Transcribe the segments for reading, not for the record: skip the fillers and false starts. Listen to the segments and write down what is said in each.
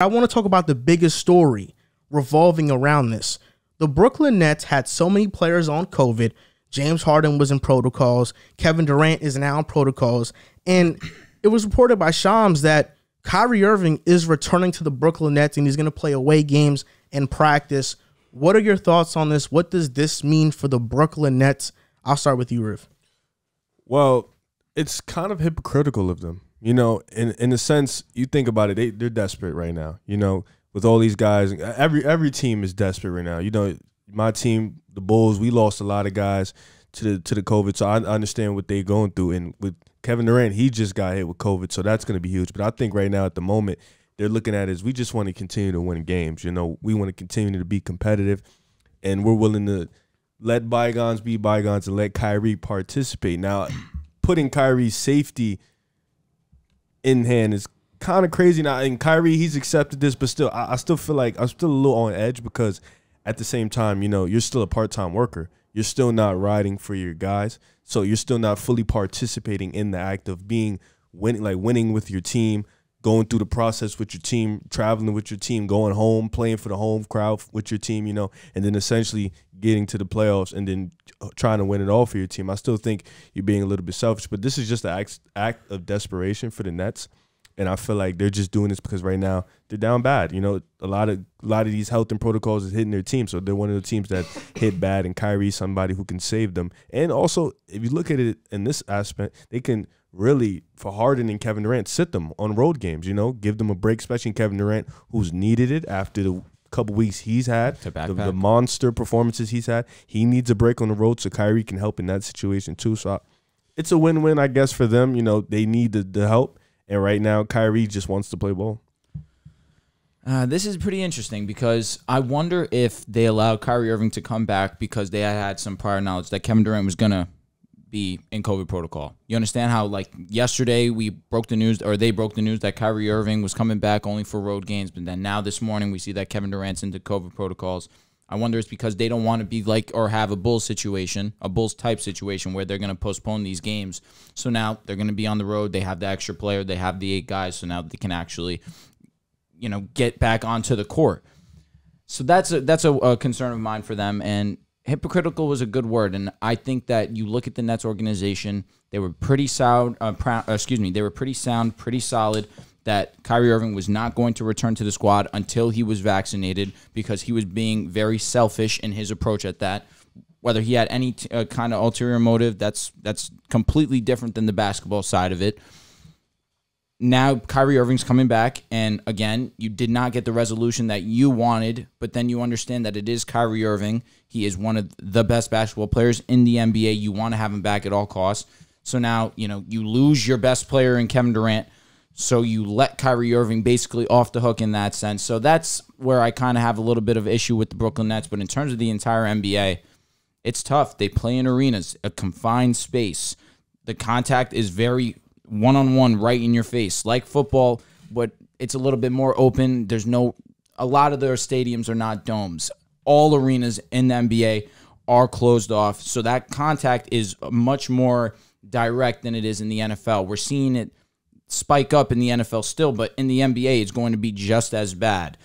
I want to talk about the biggest story revolving around this. The Brooklyn Nets had so many players on COVID. James Harden was in protocols. Kevin Durant is now in protocols. And it was reported by Shams that Kyrie Irving is returning to the Brooklyn Nets and he's going to play away games and practice. What are your thoughts on this? What does this mean for the Brooklyn Nets? I'll start with you, Riv. Well, it's kind of hypocritical of them. You know, in a sense, you think about it, they're desperate right now. You know, with all these guys, every team is desperate right now. You know, my team, the Bulls, we lost a lot of guys to the COVID, so I understand what they're going through. And with Kevin Durant, he just got hit with COVID, so that's going to be huge. But I think right now at the moment, they're looking at it as we just want to continue to win games. You know, we want to continue to be competitive, and we're willing to let bygones be bygones and let Kyrie participate. Now, putting Kyrie's safety in hand is kind of crazy now. And Kyrie, he's accepted this, but still, I still feel like I'm still a little on edge because at the same time, you know, you're still a part-time worker. You're still not riding for your guys, so you're still not fully participating in the act of winning with your team, going through the process with your team, traveling with your team, going home, playing for the home crowd with your team, you know, and then essentially getting to the playoffs and then trying to win it all for your team. I still think you're being a little bit selfish, but this is just an act of desperation for the Nets, and I feel like they're just doing this because right now they're down bad. You know, a lot of these health and protocols is hitting their team, so they're one of the teams that hit bad, and Kyrie's somebody who can save them. And also, if you look at it in this aspect, they can really, for Harden and Kevin Durant, sit them on road games, you know, give them a break, especially Kevin Durant, who's needed it after the couple weeks he's had, the monster performances he's had. He needs a break on the road, so Kyrie can help in that situation too. So it's a win-win, I guess, for them. You know, they need the help, and right now Kyrie just wants to play ball. This is pretty interesting because I wonder if they allowed Kyrie Irving to come back because they had some prior knowledge that Kevin Durant was going to be in COVID protocol. You understand how, like, yesterday we broke the news, or they broke the news that Kyrie Irving was coming back only for road games, but then now this morning we see that Kevin Durant's into COVID protocols. I wonder it's because they don't want to be like or have a Bulls situation, a Bulls type situation where they're going to postpone these games. So now they're going to be on the road. They have the extra player. They have the 8 guys. So now they can actually, you know, get back onto the court. So that's a concern of mine for them. And hypocritical was a good word, and I think that you look at the Nets organization, they were pretty sound. They were pretty sound, pretty solid. That Kyrie Irving was not going to return to the squad until he was vaccinated because he was being very selfish in his approach at that. Whether he had any kind of ulterior motive, that's completely different than the basketball side of it. Now Kyrie Irving's coming back, and again, you did not get the resolution that you wanted, but then you understand that it is Kyrie Irving. He is one of the best basketball players in the NBA. You want to have him back at all costs. So now, you know, you lose your best player in Kevin Durant, so you let Kyrie Irving basically off the hook in that sense. So that's where I kind of have a little bit of issue with the Brooklyn Nets, but in terms of the entire NBA, it's tough. They play in arenas, a confined space. The contact is very one-on-one, right in your face, like football, but it's a little bit more open. A lot of their stadiums are not domes. All arenas in the NBA are closed off, so that contact is much more direct than it is in the NFL. We're seeing it spike up in the NFL still, but in the NBA, it's going to be just as bad.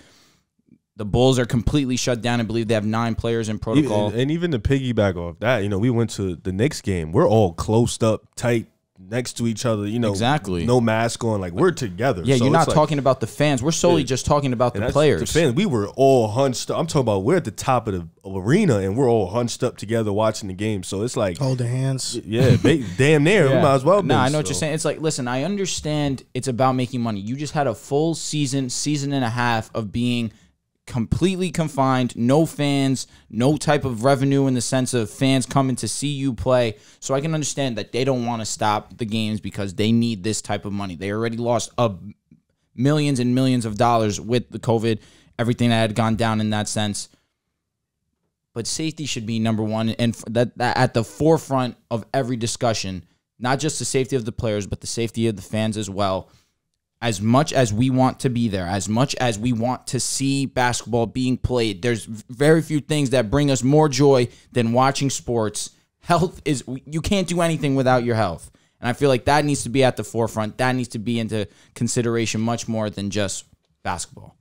The Bulls are completely shut down. I believe they have 9 players in protocol. And even to piggyback off that, you know, we went to the Knicks game. We're all closed up, tight, next to each other, you know, exactly. No mask on, like we're together. Yeah, so you're not talking about the fans. We're solely just talking about the players. The fans, we were all hunched up. I'm talking about we're at the top of the arena and we're all hunched up together watching the game. So it's like holding hands. Yeah, damn near. We might as well. No, I know what you're saying. It's like, listen, I understand it's about making money. You just had a full season and a half of being completely confined, no fans, no type of revenue in the sense of fans coming to see you play. So I can understand that they don't want to stop the games because they need this type of money. They already lost millions and millions of dollars with the COVID, everything that had gone down in that sense. But safety should be number one, and that at the forefront of every discussion, not just the safety of the players, but the safety of the fans as well. As much as we want to be there, as much as we want to see basketball being played, there's very few things that bring us more joy than watching sports. Health is, you can't do anything without your health. And I feel like that needs to be at the forefront. That needs to be into consideration much more than just basketball.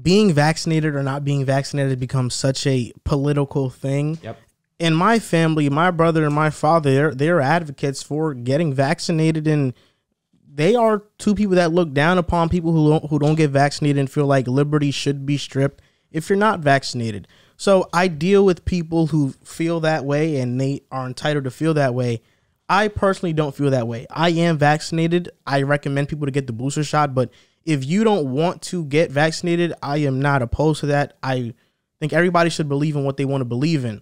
being vaccinated or not being vaccinated becomes such a political thing. Yep. In my family, my brother and my father, they're advocates for getting vaccinated, and they are two people that look down upon people who don't get vaccinated and feel like liberty should be stripped if you're not vaccinated. So I deal with people who feel that way, and they are entitled to feel that way. I personally don't feel that way. I am vaccinated. I recommend people to get the booster shot, but if you don't want to get vaccinated, I am not opposed to that. I think everybody should believe in what they want to believe in.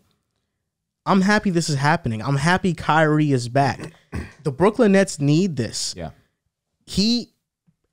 I'm happy this is happening. I'm happy Kyrie is back. The Brooklyn Nets need this. Yeah. He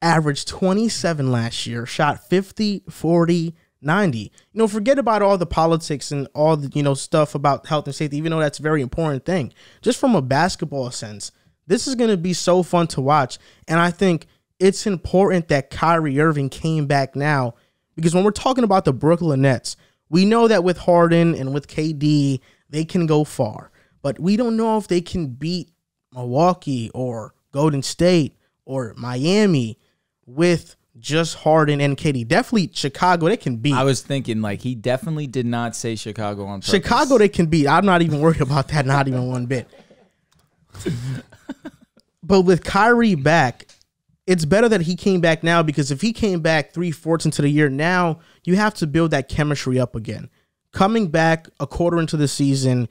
averaged 27 last year, shot 50, 40, 90. Forget about all the politics and all the, stuff about health and safety, even though that's a very important thing. Just from a basketball sense, this is going to be so fun to watch. And I think it's important that Kyrie Irving came back now, because when we're talking about the Brooklyn Nets, we know that with Harden and with KD, they can go far, but we don't know if they can beat Milwaukee or Golden State or Miami with just Harden and KD. Definitely Chicago, they can beat. I was thinking, he definitely did not say Chicago on purpose. Chicago, they can beat. I'm not even worried about that, not even one bit. But with Kyrie back, it's better that he came back now, because if he came back 3/4 into the year, now you have to build that chemistry up again. Coming back a quarter into the season,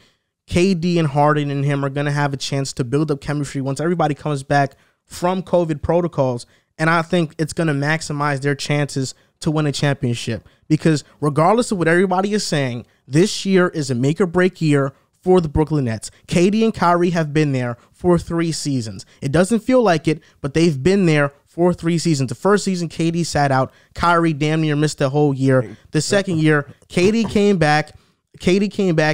KD and Harden and him are going to have a chance to build up chemistry once everybody comes back from COVID protocols. And I think it's going to maximize their chances to win a championship, because regardless of what everybody is saying, this year is a make or break year for the Brooklyn Nets. KD and Kyrie have been there for 3 seasons. It doesn't feel like it, but they've been there for 3 seasons. The first season, KD sat out. Kyrie damn near missed the whole year. The second year, KD came back.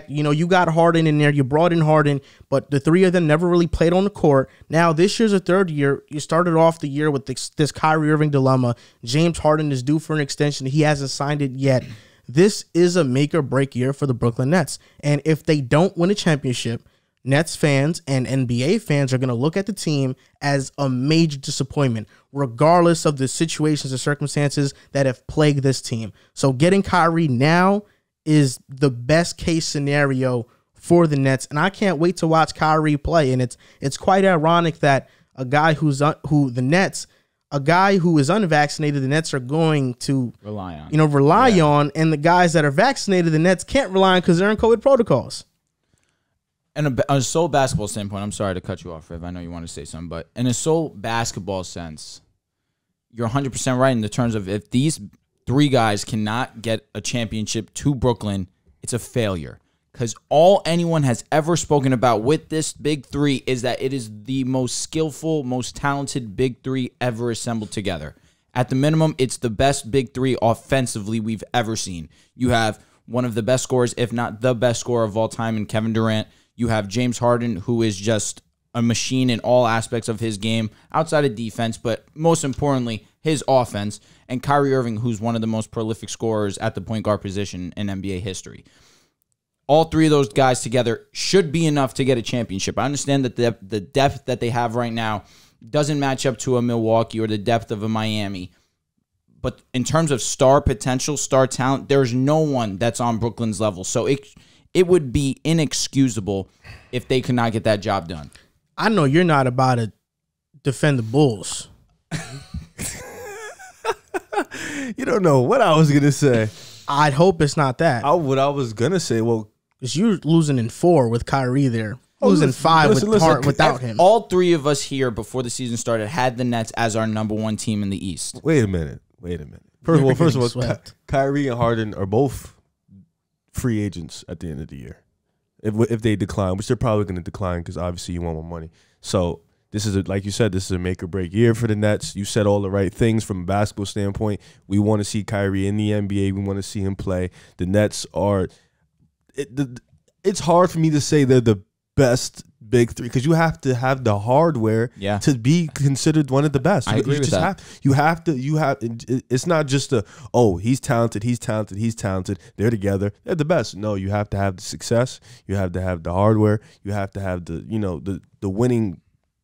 You got Harden in there. You brought in Harden, but the 3 of them never really played on the court. Now, this year's a 3rd year. You started off the year with this Kyrie Irving dilemma. James Harden is due for an extension. He hasn't signed it yet. This is a make or break year for the Brooklyn Nets. And if they don't win a championship, Nets fans and NBA fans are going to look at the team as a major disappointment, regardless of the situations and circumstances that have plagued this team. So getting Kyrie now is the best case scenario for the Nets, and I can't wait to watch Kyrie play. And it's quite ironic that a guy who is unvaccinated, the Nets are going to rely on, and the guys that are vaccinated, the Nets can't rely on because they're in COVID protocols. And a sole basketball standpoint, I'm sorry to cut you off, Riv. I know you want to say something, but in a sole basketball sense, you're 100% right in the terms of if these 3 guys cannot get a championship to Brooklyn, it's a failure. Because all anyone has ever spoken about with this big 3 is that it is the most skillful, most talented big 3 ever assembled together. At the minimum, it's the best big 3 offensively we've ever seen. You have one of the best scorers, if not the best scorer of all time, in Kevin Durant. You have James Harden, who is just a machine in all aspects of his game, outside of defense, but most importantly, his offense. And Kyrie Irving, who's one of the most prolific scorers at the point guard position in NBA history. All 3 of those guys together should be enough to get a championship. I understand that the depth that they have right now doesn't match up to a Milwaukee or the depth of a Miami. But in terms of star potential, star talent, there's no one that's on Brooklyn's level. So it would be inexcusable if they could not get that job done. I know you're not about to defend the Bulls. You don't know what I was going to say. I'd hope it's not that. What I was going to say, because you're losing in 4 with Kyrie there. Losing 5 without him. All 3 of us here before the season started had the Nets as our number 1 team in the East. Wait a minute. First of all, Kyrie and Harden are both free agents at the end of the year. If they decline, which they're probably going to decline because obviously you want more money. So this is, like you said, this is a make or break year for the Nets. You said all the right things from a basketball standpoint. We want to see Kyrie in the NBA. We want to see him play. The Nets are it's hard for me to say they're the best big 3 because you have to have the hardware to be considered one of the best. I agree with that. It's not just he's talented. They're together. They're the best. No, you have to have the success. You have to have the hardware. You have to have the winning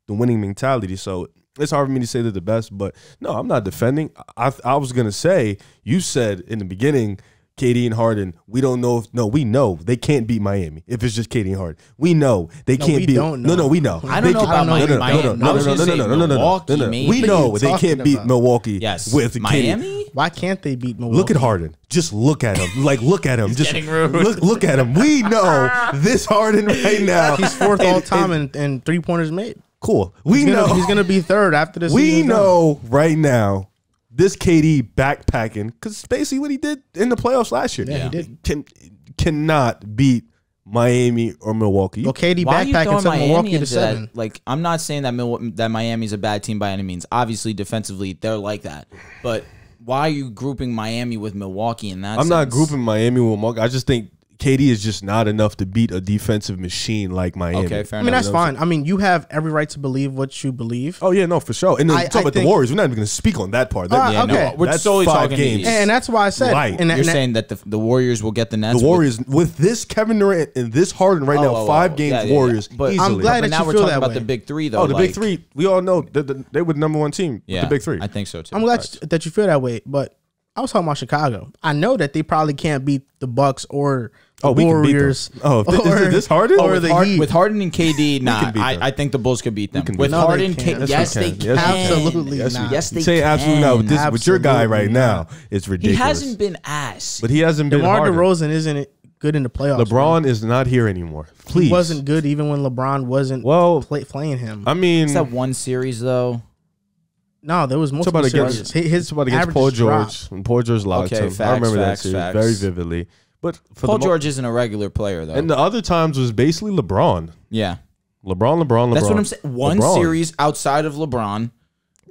mentality. So it's hard for me to say they're the best, but no, I'm not defending. I was gonna say, you said in the beginning, KD and Harden, we don't know if we know they can't beat Miami if it's just KD and Harden. We know they can't beat. No, we know. I don't know about Miami. No. We know they can't beat Milwaukee. Yes, with Miami. KD. Why can't they beat Milwaukee? Look at Harden. Just look at him. Like, look at him. Just getting rude. look at him. We know this Harden right now. He's fourth all time in 3-pointers made. Cool. We know he's gonna be third after this. We know right now this KD backpacking, because it's basically what he did in the playoffs last year. Yeah, he did. Cannot beat Miami or Milwaukee. Well, KD Why are you backpacking throwing took Miami Milwaukee to into 7. that? Like, I'm not saying that Miami's a bad team by any means. Obviously, defensively, they're like that. But why are you grouping Miami with Milwaukee in that I'm sense? not grouping Miami with Milwaukee. I just think KD is just not enough to beat a defensive machine like Miami. Okay, fair I mean, enough. that's fine. I mean, you have every right to believe what you believe. Oh, yeah, no, for sure. And then I talk about the think- Warriors. We're not even going to speak on that part. Yeah, okay. no, we're That's solely 5 talking games. East. And that's why I said, Right. and You're saying that the Warriors will get the Nets? The Warriors, with this Kevin Durant and this Harden right now, 5 games, yeah. Warriors, But easily. I'm glad But that now you we're feel talking that about way. the big three, though. Oh, the big three. We all know that they were the number 1 team. Yeah, The big three. I think so, too. I'm glad that you feel that way. But I was talking about Chicago. I know that they probably can't beat the Bucks or the we can beat them. Warriors. Oh, is this Harden? Or the Heat. With Harden and KD, nah, can beat them. I think the Bulls could beat them. can beat With them. No, they Harden, can't. yes, Yes, we they can. can. Yes, we can. Absolutely Yes, not. Yes, they Say absolutely not. With your guy right Absolutely now, not. it's He ridiculous. hasn't been ass. But he hasn't been DeMar Harden. DeRozan isn't good in the playoffs. LeBron is not here anymore. Please. He wasn't good even when LeBron wasn't playing him. I mean, It's that one series, though. No, there was multiple about against, series. His it's about against Paul averages George. dropped. When Paul George locked Okay, him. facts, I remember facts, that series facts. very vividly. But for Paul George isn't a regular player, though. and the other times was basically LeBron. Yeah. LeBron. That's what I'm saying. One LeBron. series outside of LeBron.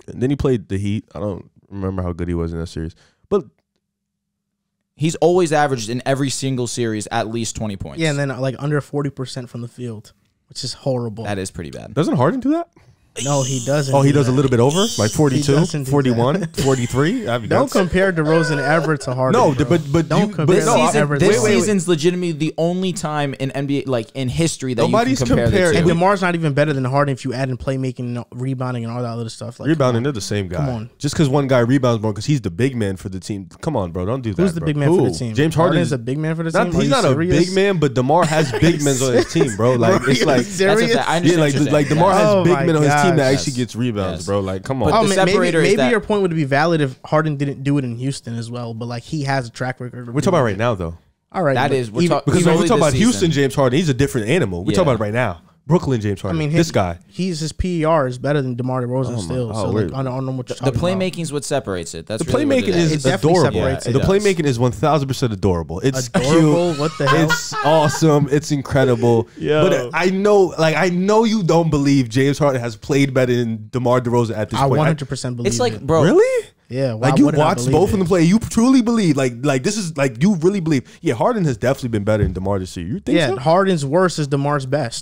And then he played the Heat. I don't remember how good he was in that series. But He's always averaged in every single series at least 20 points. Yeah, and then like under 40% from the field, which is horrible. That is pretty bad. doesn't Harden do that? No, he doesn't. Oh, he do does a that. little bit over? Like 42, doesn't do 41, that. 43? I mean, Don't that's- compare DeRozan ever to Harden. No, bro. but don't you- compare but This no, season, ever. this wait. season's legitimately the only time in NBA, like in history, that Nobody's you can compare comparing. the And two. DeMar's not even better than Harden if you add in playmaking, and rebounding, and all that other stuff. Like, Rebounding, they're the same guy. Come on. Just because one guy rebounds more because he's the big man for the team. Come on, bro. Don't do that. Who's the bro. big man for the team? James Harden is a big man for the team. Are He's you not serious? a big man, but DeMar has big men on his team, bro. Like, it's like, serious? That's a fact. I yeah, understand what you're like saying. DeMar has Oh big my men on his team that gosh. actually gets rebounds, Yes. bro. Like, come on. But Oh, the maybe separator is that- your point would be valid if Harden didn't do it in Houston as well, but like he has a track record. We're talking about right now, though. All right, That but is- we're even- talk- Because Even when we only talk this about Houston season. James Harden, he's a different animal. We're Yeah. talking about right now. Brooklyn James Harden. This guy. his PER is better than DeMar DeRozan still. So like, I don't know what you're The talking about. playmaking's what separates it. That's The really what playmaking it is It definitely adorable. separates it. The It does. playmaking is 1000% adorable. It's Adorable? cute. What the hell? It's awesome. It's incredible. But I know you don't believe James Harden has played better than DeMar DeRozan at this I point. 100% believe It's like, it. bro. Really? Yeah, why Like you wouldn't I watched believe both it? of them play. You truly believe like this is like you really believe. Yeah, Harden has definitely been better than DeMar this year. You think Yeah, so? Harden's worst is DeMar's best.